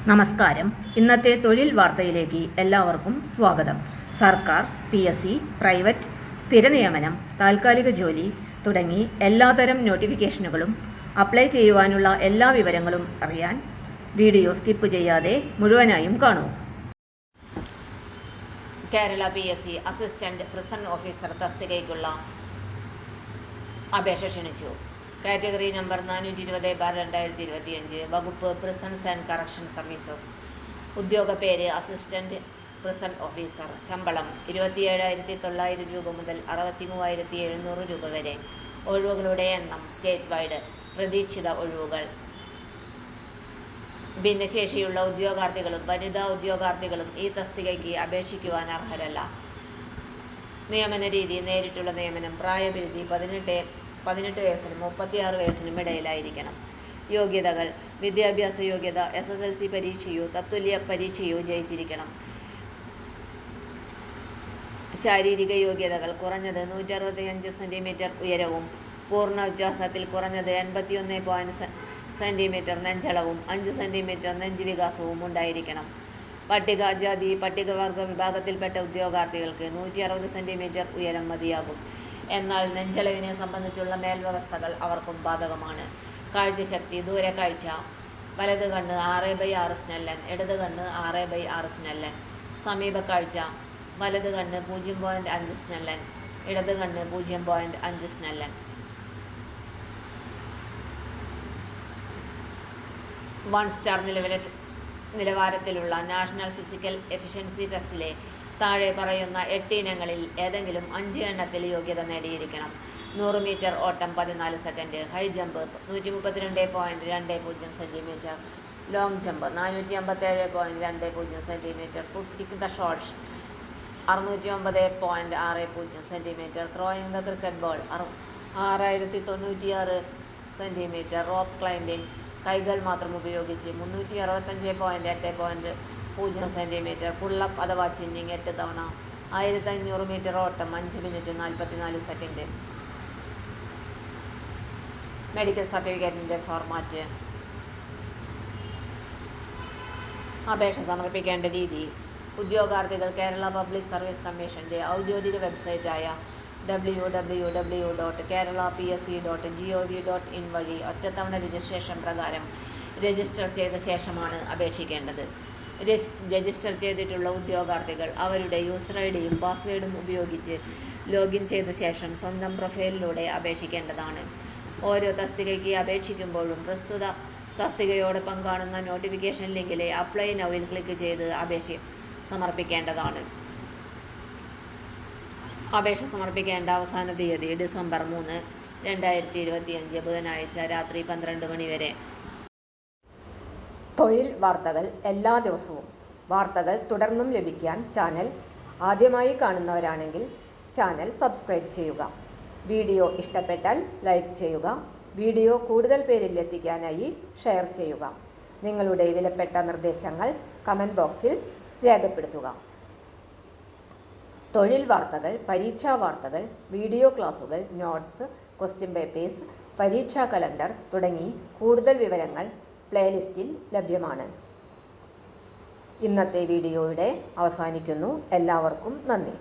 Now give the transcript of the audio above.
നമസ്കാരം. ഇന്നത്തെ തൊഴിൽ വാർത്തയിലേക്ക് എല്ലാവർക്കും സ്വാഗതം. സർക്കാർ, PSC, പ്രൈവറ്റ്, സ്ഥിര നിയമനം, താൽക്കാലിക ജോലി തുടങ്ങി എല്ലാതരം നോട്ടിഫിക്കേഷനുകളും അപ്ലൈ ചെയ്യുവാനുള്ള എല്ലാ വിവരങ്ങളും അറിയാൻ വീഡിയോ സ്കിപ്പ് ചെയ്യാതെ മുഴുവനായും കാണൂ. Kerala PSC assistant prison officer തസ്തികയ്ക്കുള്ള അപേക്ഷ ക്ഷണിച്ചു. കാറ്റഗറി നമ്പർ 420/2025, വകുപ്പ് പ്രിസൺസ് ആൻഡ് കറക്ഷൻ സർവീസസ്. ഉദ്യോഗ പേര് അസിസ്റ്റന്റ് പ്രിസൺ ഓഫീസർ. ശമ്പളം 27,900 രൂപ മുതൽ 63,700 രൂപ വരെ. ഒഴിവുകളുടെ എണ്ണം സ്റ്റേറ്റ് വൈഡ്. പ്രതീക്ഷിത ഒഴിവുകൾ: ഭിന്നശേഷിയുള്ള ഉദ്യോഗാർത്ഥികളും വനിതാ ഉദ്യോഗാർത്ഥികളും ഈ തസ്തികയ്ക്ക് അപേക്ഷിക്കുവാൻ അർഹരല്ല. നിയമന രീതി നേരിട്ടുള്ള നിയമനം. പ്രായപരിധി 18 വയസ്സിനും 36 വയസ്സിനും ഇടയിലായിരിക്കണം. യോഗ്യതകൾ: വിദ്യാഭ്യാസ യോഗ്യത SSLC പരീക്ഷയോ തത്തുല്യ പരീക്ഷയോ ജയിച്ചിരിക്കണം. ശാരീരിക യോഗ്യതകൾ: കുറഞ്ഞത് 165 സെന്റിമീറ്റർ ഉയരവും പൂർണ്ണ ഉച്ചാസനത്തിൽ കുറഞ്ഞത് 81 സെന്റിമീറ്റർ നെഞ്ചളവും 5 സെന്റിമീറ്റർ നെഞ്ച് വികാസവും ഉണ്ടായിരിക്കണം. പട്ടികജാതി പട്ടികവർഗ വിഭാഗത്തിൽപ്പെട്ട ഉദ്യോഗാർത്ഥികൾക്ക് 160 സെന്റിമീറ്റർ ഉയരം മതിയാകും. എന്നാൽ നെഞ്ചളവിനെ സംബന്ധിച്ചുള്ള മേൽവ്യവസ്ഥകൾ അവർക്കും ബാധകമാണ്. കാഴ്ചശക്തി: ദൂരക്കാഴ്ച: വലത് കണ്ണ് 6/6 സ്നെല്ലൻ, ഇടത് കണ്ണ് 6/6 സ്നെല്ലൻ. സമീപക്കാഴ്ച: വലത് കണ്ണ് 0.5 സ്നെല്ലൻ, ഇടത് കണ്ണ് 0.5 സ്നെല്ലൻ. 1 സ്റ്റാർ നിലവാരത്തിലുള്ള നാഷണൽ ഫിസിക്കൽ എഫിഷ്യൻസി ടെസ്റ്റിലെ താഴെ പറയുന്ന 8 ഇനങ്ങളിൽ ഏതെങ്കിലും 5 എണ്ണത്തിൽ യോഗ്യത നേടിയിരിക്കണം. 100 മീറ്റർ ഓട്ടം 14 second, high jump 132.20 centimetre, long jump 457.20 centimetre, putting the shot 609.60 centimetre, throwing the cricket ball 6096 centimetre, rope climbing കൈകൾ മാത്രം ഉപയോഗിച്ച് 365.80 സെന്റിമീറ്റർ, പുള്ളപ്പ് അഥവാ ചിന്നിങ് 8 തവണ, 1500 മീറ്റർ ഓട്ടം 5 മിനിറ്റ് 44 സെക്കൻഡ്. മെഡിക്കൽ സർട്ടിഫിക്കറ്റിന്റെ ഫോർമാറ്റ്. അപേക്ഷ സമർപ്പിക്കേണ്ട രീതി: ഉദ്യോഗാർത്ഥികൾ കേരള പബ്ലിക് സർവീസ് കമ്മീഷന്റെ ഔദ്യോഗിക വെബ്സൈറ്റായ www.keralapsc.gov.in വഴി ഒറ്റത്തവണ രജിസ്ട്രേഷൻ പ്രകാരം രജിസ്റ്റർ ചെയ്ത ശേഷമാണ് അപേക്ഷിക്കേണ്ടത്. രജിസ്റ്റർ ചെയ്തിട്ടുള്ള ഉദ്യോഗാർത്ഥികൾ അവരുടെ യൂസർ ഐഡിയും പാസ്വേഡും ഉപയോഗിച്ച് ലോഗിൻ ചെയ്ത ശേഷം സ്വന്തം പ്രൊഫൈലിലൂടെ അപേക്ഷിക്കേണ്ടതാണ്. ഓരോ തസ്തികയ്ക്ക് അപേക്ഷിക്കുമ്പോഴും പ്രസ്തുത തസ്തികയോടൊപ്പം കാണുന്ന നോട്ടിഫിക്കേഷൻ ലിങ്കിലെ അപ്ലൈ നൗവിൽ ക്ലിക്ക് ചെയ്ത് അപേക്ഷ സമർപ്പിക്കേണ്ടതാണ്. അപേക്ഷ സമർപ്പിക്കേണ്ട അവസാന തീയതി ഡിസംബർ 3, 2025 ബുധനാഴ്ച രാത്രി 12 മണി വരെ. തൊഴിൽ വാർത്തകൾ എല്ലാ ദിവസവും. വാർത്തകൾ തുടർന്നും ലഭിക്കാൻ ചാനൽ ആദ്യമായി കാണുന്നവരാണെങ്കിൽ ചാനൽ സബ്സ്ക്രൈബ് ചെയ്യുക. വീഡിയോ ഇഷ്ടപ്പെട്ടാൽ ലൈക്ക് ചെയ്യുക. വീഡിയോ കൂടുതൽ പേരിൽ എത്തിക്കാനായി ഷെയർ ചെയ്യുക. നിങ്ങളുടെ വിലപ്പെട്ട നിർദ്ദേശങ്ങൾ കമന്റ് ബോക്സിൽ രേഖപ്പെടുത്തുക. തൊഴിൽ വാർത്തകൾ, പരീക്ഷാ വാർത്തകൾ, വീഡിയോ ക്ലാസുകൾ, നോട്ട്സ്, ക്വസ്റ്റ്യൻ പേപ്പേഴ്സ്, പരീക്ഷാ കലണ്ടർ തുടങ്ങി കൂടുതൽ വിവരങ്ങൾ പ്ലേലിസ്റ്റിൽ ലഭ്യമാണ്. ഇന്നത്തെ വീഡിയോയുടെ അവസാനിക്കുന്നു. എല്ലാവർക്കും നന്ദി.